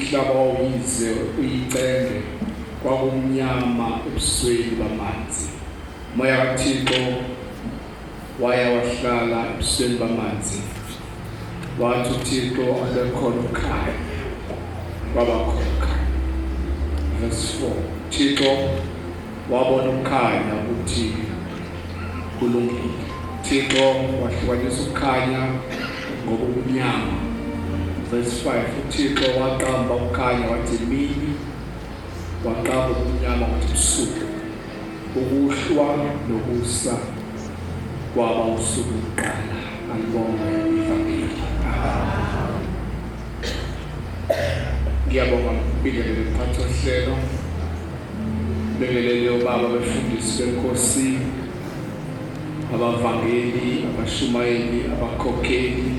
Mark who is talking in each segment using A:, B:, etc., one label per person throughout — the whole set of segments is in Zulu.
A: umhlaba wawuyize uyicenge kwakumnyama ebusweni bamanzi. Moya kaThixo waya wahlala ebusweni bamanzi. Wathi uThixo abekhona ukhanya, kwabakhona ukhanya. Verse 4. Thixo wabona ukukhanya ukuthi kulungile. Thixo wahlukanisa ukukhanya ngobumnyama. Verse 5. uThixo waqamba ukukhanya wathi mini, waqamba ubumnyama wathi busuku. Ukuhlwa nokusa kwaba usuku lokuqala. Alibonge ivangeli. Ngiyabonga ukubingelela imphatho hlelo. Bengelele obaba befundisi benkosi, abavangeli, abashumayeli, abakhokheli,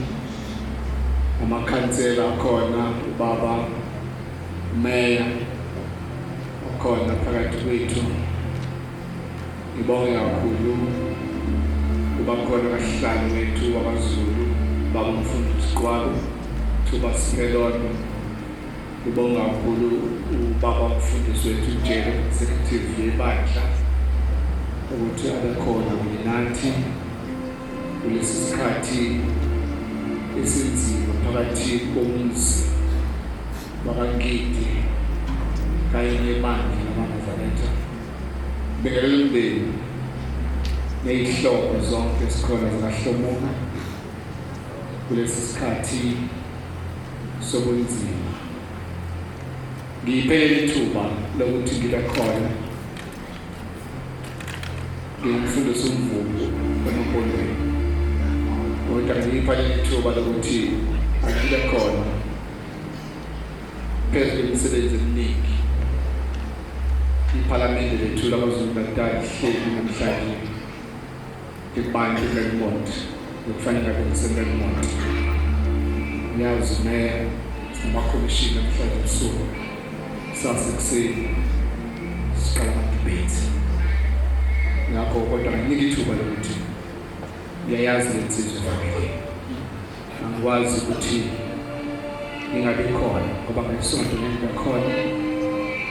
A: amakhansela akhona, ubaba meya akhona phakathi kwethu. Ngibonge kakhulu kuba khona abahlali wethu abaZulu, baba umfundisi Qwalo, Thuba Simelone. Ngibonga kakhulu ubaba umfundisi wethu Jele, executive yebandla, ukuthi abekhona kunye nathi kulesi sikhathi esinzima phakathi komuzi wakangidi kanye nebandla lamaNazaretha. Bengelela umndeni neyihlobo zonke esikhona zikaHlomuka kulesi sikhathi sobunzima. Ngiyiphelele ithuba lokuthi ngibe khona ngimfundise umvumo wenompondweni, kodwa ngiyiphelele ithuba lokuthi angibe khona phezu kwemisebenzi eminingi. Iphalamende lethu laKwaZulu Natal lihleli namhlanje ibandla leRemont lokufanele kwenseRemont. Ngiyazi meya sinabakhomishini namhlanje ebusuku sasekuseni siqala ama-debate. Ngakho kodwa nginika ithuba lokuthi ngiyayazi lensizwa evangeli. Angikwazi ukuthi ngingabi khona ngoba ngesonto ngibe khona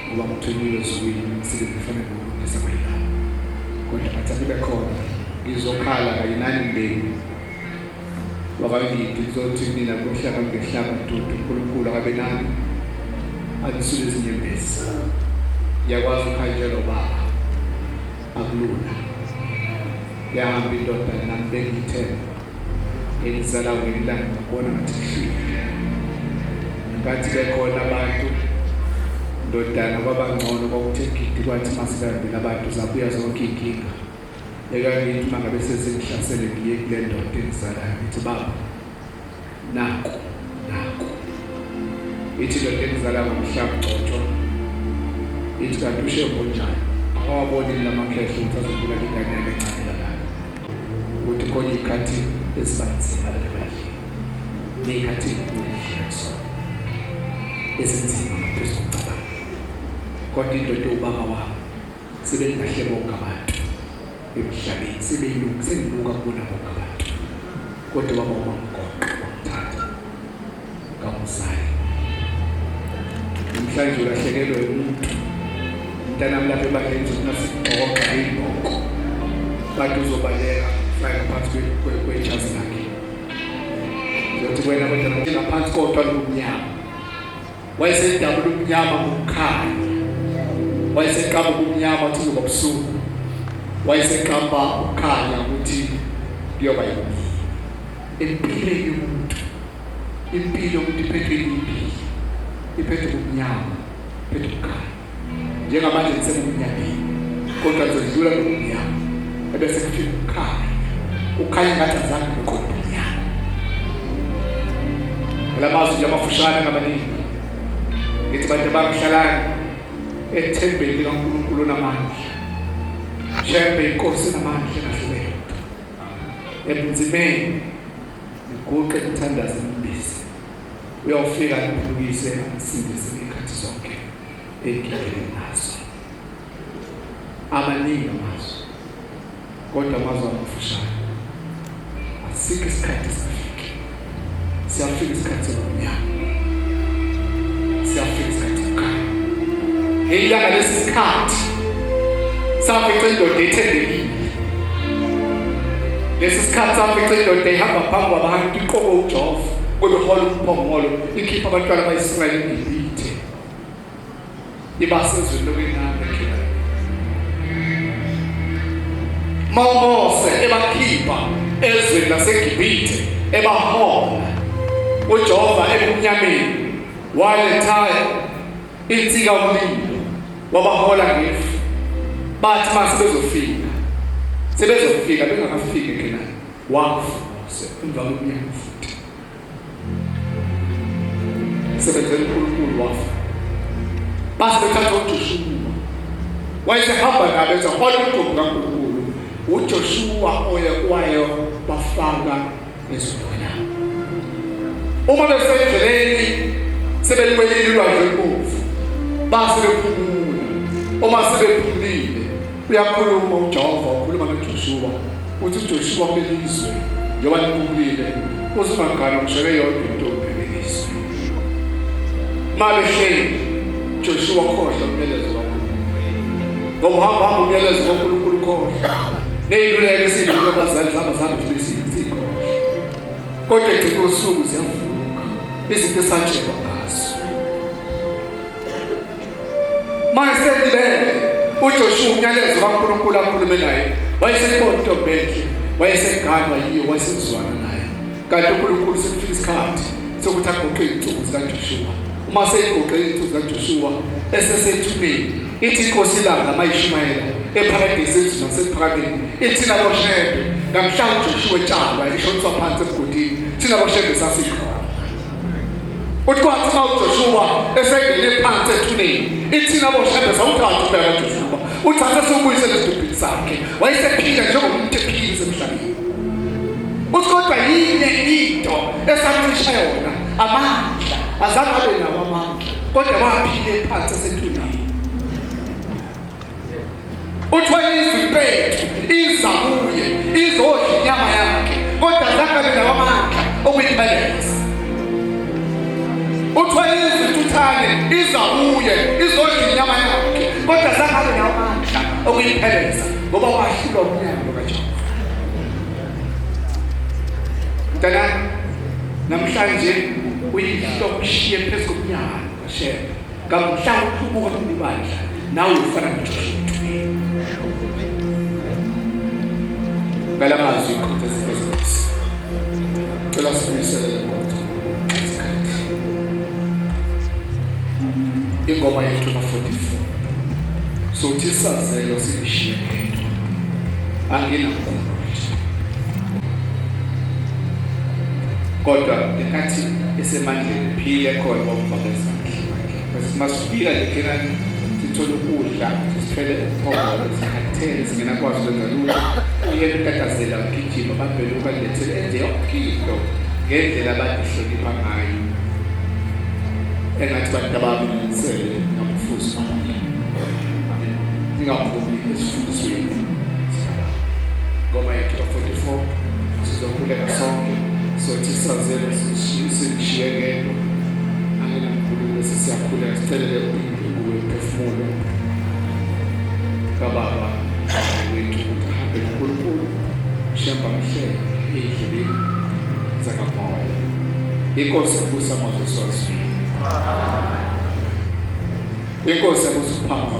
A: ngoba ngithunyelwe ezulwini umsebenzi kufanele ukulungisa mayelana. Kodwa ngathi ngibe khona ngizokhala kanye nani mndeni wakangidi, ngizothi mina kumhlaba ngehlaba ntutu uNkulunkulu akabe nani anisule izinyembezi. Ngiyakwazi ukhanjela ubaba akulula. Yahamba indoda nami bengithemba elizala welilanga ngabona ngathi kuhlile. Ngathi bekhona abantu ndodana kwabangcono kwakuthe gidi kwathi masikambile abantu zabuya zonke inkinga. Ekangithi uma ngabe sesengihlasele ngiye kule ndoda engizalayo ngithi baba naku ithi ndoda engizala ngomhlaba ugcotshwa ithi kanti ushebo njani awaboni lamakhehla ukuthi azobula ingane yakhe encane lana ukuthi khona ikhathi esibanzima lemali nekhathi ezihlekso ezinzima ngaphezu kokucabanga. Kodwa indoda ubaba wami sebengahle bonke abantu emhlabeni, sebeyiluka kubona bonke abantu. Kodwa baba wamgoqa wamthatha ngamzali. Namhlanje ulahlekelwe umuntu mntanami lapha ebandleni unasigqoka ibhoko bantu uzobaleka faka phansi kwejazi lakhe. Ngizothi wena kodwa ngaphansi kodwa lomnyama wayesedabula umnyama ngokukhanya, wayeseqamba ubumnyama ukuthi kuzoba busuku, wayeseqamba ukukhanya ukuthi kuyoba yini. Impilo yomuntu, impilo yomuntu iphethwe yini? Iphethwe ubumnyama, iphethwe ukukhanya. Njengamanje ngisemnyameni kodwa ngizodlula ngomnyama ebese kufika ukukhanya. Ukukhanya ngathi azange bekhona ubumnyama. Lamazwi nje amafushane ngamaningi ngithi bantu bangihlala ethembeni likaNkulunkulu namandla, shembe inkosi namandla kahluleka ebunzimeni nguqe ukuthandaza imbisi uyawufika uphulukise umsindisi ngekhathi zonke enkingeni nazo amaningi amazwi, kodwa amazwi amafushane. Asikho isikhathi esifike, siyafika isikhathi somnyama, siyafika ngeyilanga lesikhathi safica indoda ethembekile. Lesi sikhathi safica indoda ihamba phambi kwabantu iqobo uJehova kwebehola umphongolo ikhipha abantwana bayisirayeli eGibhithe ibasa ezweni lokwenana ekhaya. Mose ebakhipha ezweni laseGibhithe ebahola uJehova ebumnyameni waletha insika umlilo wabahola ngefu. Bathi mase sebezofika bengakafiki eKhenani wafa emva kokunyama futhi sebenzela uNkulunkulu wafa. Base bethatha uJoshua wayesehamba nabo ezahola umgqomo kaNkulunkulu. uJoshua oyekwayo bafaka ezona uma besendleleni sebeliwelile ulwandle olubomvu base bephumula. Uma sebephumulile uyakhuluma uJehova ukhuluma noJoshua uthi uJoshua belizwe njengoba liphumulile uzungangana ngishele yonke into obhekiswe. Mabesheni Joshua khohlwa umyalezo kaNkulunkulu. Ngokuhamba umyalezo kaNkulunkulu khohlwa. Neyiluleko esindile abazali zabo besikho. Kodwa egcina usuku ziyavuka. Izinto esatshelwa ngazo. Mase ndibele uJoshua umyalezo kaNkulunkulu akhulume naye. Wayesekhona uNtombele, wayeseganwa yiyo, wayesezwana naye. Kanti uNkulunkulu sekufika isikhathi sokuthi agoqe izinsuku zikaJoshua. Uma seyigoqe izinsuku zikaJoshua esesethuneni ithi inkosi ilanga mayishumayela eParadise nasePhakameni ithi nabo shebe ngamhlanje uJoshua etshalwa ishontswa phansi emgodini thina boshebe sasikhona. Uthi kwathi uma uJoshua esengene phansi ethuneni ithi nabo shebe sawuthatha ubeka uJoshua uthatha sobuyisela esidubhini sakhe wayesephila njengomuntu ephila emhlabeni. Uthi kodwa yini into esamcisha yona amandla azange abe nawo amandla kodwa waphile phansi esethuneni. Uthi wayiziphethu izabuye izodla inyama yakhe kodwa azange abe nawo amandla okuyipheleza. Uthi wayizithuthane izabuye izodla inyama yakhe kodwa azange abe nawo amandla okuyipheleza ngoba wahlulwa umnyango kaJehova. Mntana namhlanje uyihlokushiye phezu komnyango kaShebe ngamhla uqhubuka kwibandla nawe ufana noJoshua. Ngalamazwi ikhonzesizwe cela sibuyisele lemoto ingoma yethu ka 44 sothi sazelo sibishiye ngedwa anginakho kodwa enkathi esemandleni phile khona ngokubabeza bese masifika eKhenani sithola ukudla sithele uphongolo sikhathele singenakwazi ukwenza lutho uyeke utatazela ugijima babheluka lethele enze yonkinto ngendlela abayihlonipha ngayo engathi bantu ababilisele ngakufuza ngingaphumi esifundisweni ngoma yethu 44 sizokhuleka sonke sothi sazelo sishiye ngedwa anginamkhulu sesiyakhuleka sicele ukuphefumula kababa wethu uhambe uNkulunkulu shamba mhle endleleni zakamoya. Inkosi ibusa amazwi swazi. Inkosi ibusa uphambo.